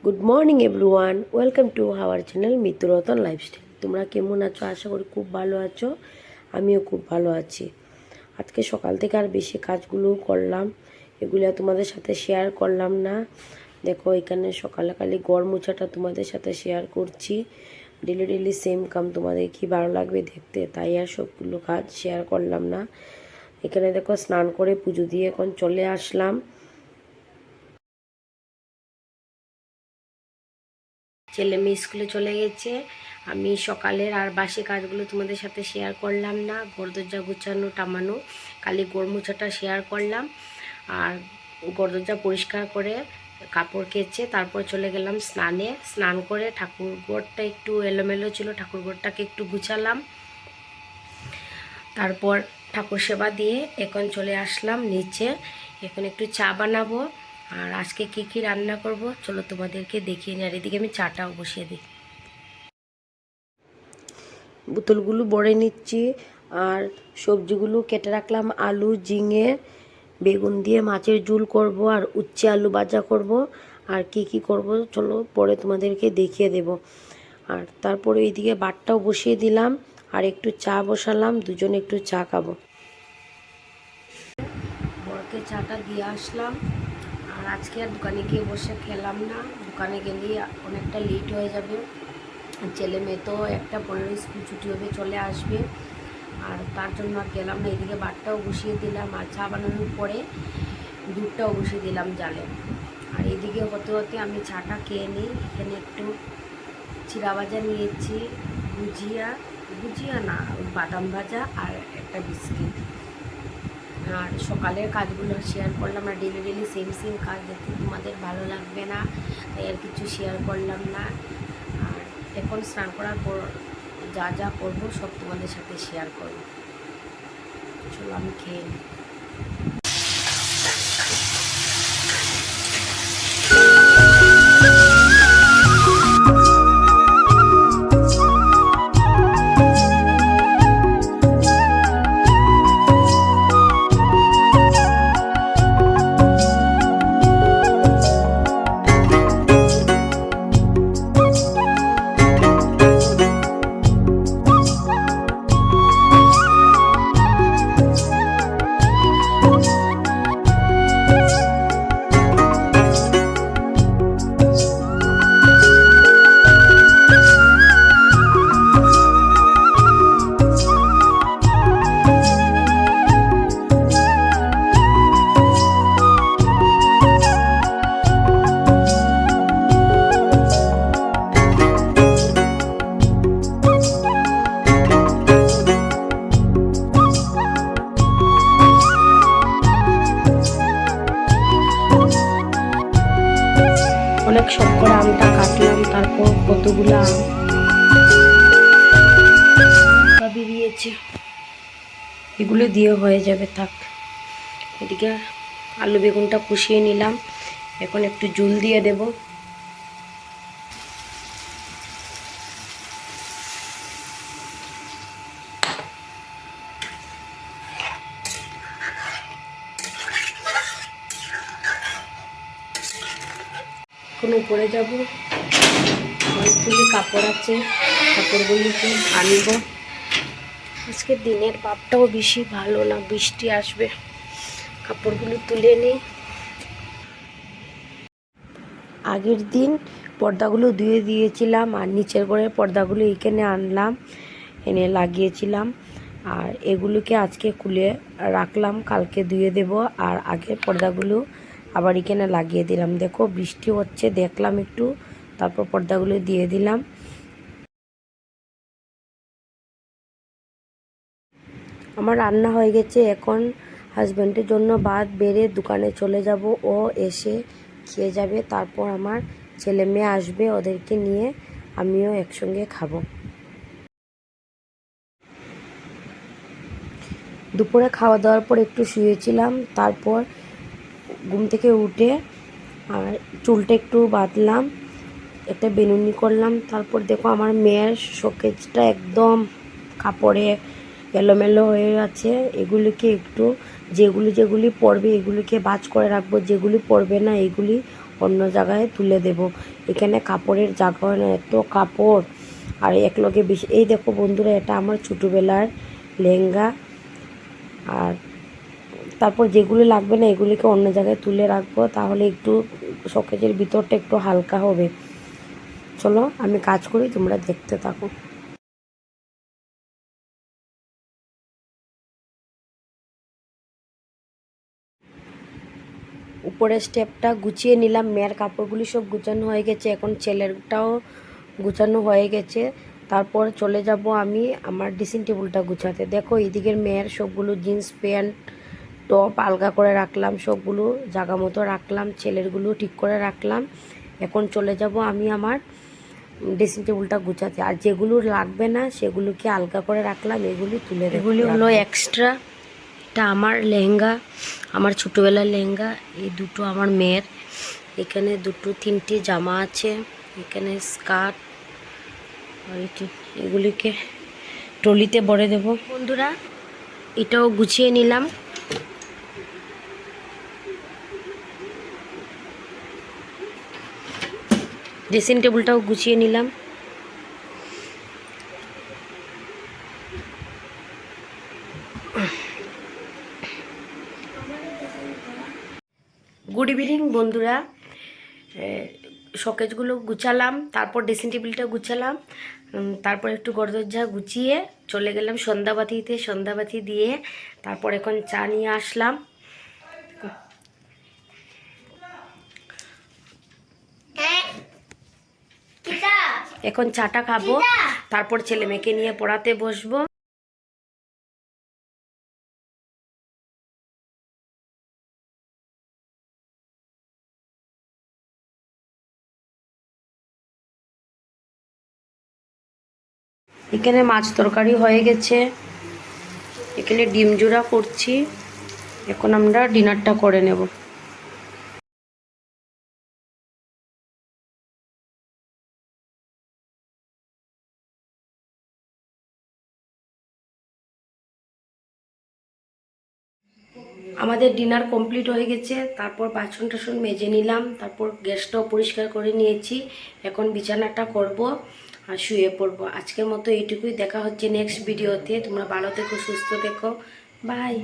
Good morning everyone, welcome to our channel Mitu Ratan lifestyle. তোমরা কেমন আছো? আশা করি খুব ভালো আছো। আমিও খুব ভালো আছি। আজকে সকাল থেকে আর বেশি কাজগুলো করলাম, এগুলো তোমাদের সাথে শেয়ার করলাম না। দেখো এখানে সকালে খালি ঘর মোছাটা তোমাদের সাথে শেয়ার করছি। ডেলি ডেলি সেম কাম, তোমাদের কি ভালো লাগবে দেখতে, তাই আর সবগুলো কাজ শেয়ার করলাম না। এখানে দেখো স্নান করে পুজো দিয়ে এখন চলে আসলাম। ছেলে মেয়ে স্কুলে চলে গেছে। আমি সকালের আর বাসি কাজগুলো তোমাদের সাথে শেয়ার করলাম না। ঘর দরজা গুছানো টামানো, খালি গোড় মোছাটা শেয়ার করলাম। আর ঘর দরজা পরিষ্কার করে কাপড় কেচে তারপর চলে গেলাম স্নানে। স্নান করে ঠাকুর ঘরটা একটু এলোমেলো ছিল, ঠাকুর ঘরটাকে একটু গুছালাম। তারপর ঠাকুর সেবা দিয়ে এখন চলে আসলাম নিচে। এখন একটু চা বানাবো। আর আজকে কি কি রান্না করব চলো তোমাদেরকে দেখিয়ে নিই। আর এদিকে আমি চাটাও বসিয়ে দিই। বোতলগুলো ভরে নিচ্ছি আর সবজিগুলো কেটে রাখলাম। আলু, ঝিঙে, বেগুন দিয়ে মাছের ঝোল করব, আর উচ্ছে আলু ভাজা করব। আর কি কি করব চলো পরে তোমাদেরকে দেখিয়ে দেব। আর তারপরে এইদিকে ভাতটাও বসিয়ে দিলাম আর একটু চা বসালাম, দুজনে একটু চা খাবো। বরকে চাটা দিয়ে আসলাম। আর আজকে আর দোকানে গিয়ে বসে খেলাম না, দোকানে গেলেই অনেকটা লেট হয়ে যাবে। ছেলে মেয়ে তো 1:15 স্কুল ছুটি হবে, চলে আসবে। আর তার জন্য আর গেলাম না। এদিকে ভাতটাও বসিয়ে দিলাম আর চা বানানোর পরে দুধটাও বসিয়ে দিলাম জালে। আর এদিকে হতে হতে আমি চাটা খেয়ে নিই। এখানে একটু চিড়া ভাজা নিয়েছি, গুজিয়া না, বাদাম ভাজা আর একটা বিস্কিট। আর সকালের কাজগুলো শেয়ার করলাম না, ডেলি ডেলি সেম সেম কাজ দেখতে তোমাদের ভালো লাগবে না, তাই আর কিছু শেয়ার করলাম না। আর এখন স্নান করার পর যা যা করবো সব তোমাদের সাথে শেয়ার করবো। চলো আমি খেয়ে নিই। অনেক শখ করে আমটা কাটলাম, তারপর কতগুলো আম বেরিয়েছে, এগুলো দিয়ে হয়ে যাবে থাক। এদিকে আলু বেগুনটা কষিয়ে নিলাম, এখন একটু জল দিয়ে দেব। এখন উপরে যাব, অনেকগুলি কাপড় আছে, কাপড়গুলিকে আনব। আজকে দিনের ভাবটাও বেশি ভালো না, বৃষ্টি আসবে। কাপড়গুলো তুলে নিই। আগের দিন পর্দাগুলো ধুয়ে দিয়েছিলাম আর নিচের ঘরের পর্দাগুলো এখানে আনলাম, এনে লাগিয়েছিলাম। আর এগুলোকে আজকে খুলে রাখলাম, কালকে ধুয়ে দেব। আর আগের পর্দাগুলো আবার এখানে লাগিয়ে দিলাম। দেখো বৃষ্টি হচ্ছে, দেখলাম একটু, তারপর পর্দাগুলো দিয়ে দিলাম। আমার রান্না হয়ে গেছে, এখন হাজব্যান্ডের জন্য ভাত বেড়ে দোকানে চলে যাব। ও এসে খেয়ে যাবে, তারপর আমার ছেলে মেয়ে আসবে, ওদেরকে নিয়ে আমিও একসঙ্গে খাবো। দুপুরে খাওয়া দাওয়ার পর একটু শুয়েছিলাম, তারপর ঘুম থেকে উঠে আর চুলটা একটু বাঁধলাম, একটা বেনুনি করলাম। তারপর দেখো আমার মেয়ের শোকেজটা একদম কাপড়ে এলোমেলো হয়ে আছে। এগুলিকে একটু যেগুলি পরবে এগুলিকে ভাঁজ করে রাখবো, যেগুলি পরবে না এগুলি অন্য জায়গায় তুলে দেব। এখানে কাপড়ের জায়গা হয় না, এত কাপড় আর একলগে বেশি। এই দেখো বন্ধুরা, এটা আমার ছোটোবেলার লেহেঙ্গা। আর তারপর যেগুলো লাগবে না এগুলিকে অন্য জায়গায় তুলে রাখবো, তাহলে একটু শোকেজের ভিতরটা একটু হালকা হবে। চলো আমি কাজ করি, তোমরা দেখতে থাকো। উপরের স্টেপটা গুছিয়ে নিলাম, মেয়ের কাপড়গুলি সব গুছানো হয়ে গেছে, এখন ছেলেরটাও গুছানো হয়ে গেছে। তারপর চলে যাব আমি আমার ড্রেসিং টেবিলটা গুছাতে। দেখো এদিকের মেয়ের সবগুলো জিন্স প্যান্ট টপ আলগা করে রাখলাম, সবগুলো জায়গা মতো রাখলাম, ছেলেরগুলো ঠিক করে রাখলাম। এখন চলে যাব আমি আমার ড্রেসিং টেবিলটা গুছাতে। আর যেগুলো লাগবে না সেগুলোকে আলগা করে রাখলাম, এগুলি তুলে। এগুলি হলো এক্সট্রা। এটা আমার লেহেঙ্গা, আমার ছোটোবেলার লেহেঙ্গা। এই দুটো আমার মেয়ের। এখানে দুটো তিনটে জামা আছে, এখানে স্কার্ট। আর এগুলিকে ট্রলিতে ভরে দেব। বন্ধুরা এটাও গুছিয়ে নিলাম। ড্রেসিং টেবিলটাও গুছিয়ে নিলাম। গুড ইভিনিং বন্ধুরা, শোকেজগুলো গুছালাম, তারপর ড্রেসিং টেবিলটা গুছালাম, তারপর একটু গরদরজা গুছিয়ে চলে গেলাম সন্ধ্যাবাতিতে। সন্ধ্যাবাতি দিয়ে তারপর এখন চা নিয়ে আসলাম। এখন চাটা খাবো, তারপর ছেলে মেয়েকে নিয়ে পড়াতে বসবো। এখানে মাছ তরকারি হয়ে গেছে, এখানে ডিম জোড়া করছি। এখন আমরা ডিনারটা করে নেব। আমাদের ডিনার কমপ্লিট হয়ে গেছে, তারপর বাসন টাসন মেজে নিলাম, তারপর গ্যাসটাও পরিষ্কার করে নিয়েছি। এখন বিছানাটা করব আর শুয়ে পড়বো। আজকের মতো এইটুকুই, দেখা হচ্ছে নেক্সট ভিডিওতে। তোমরা ভালো থেকো, সুস্থ থেকো, বাই।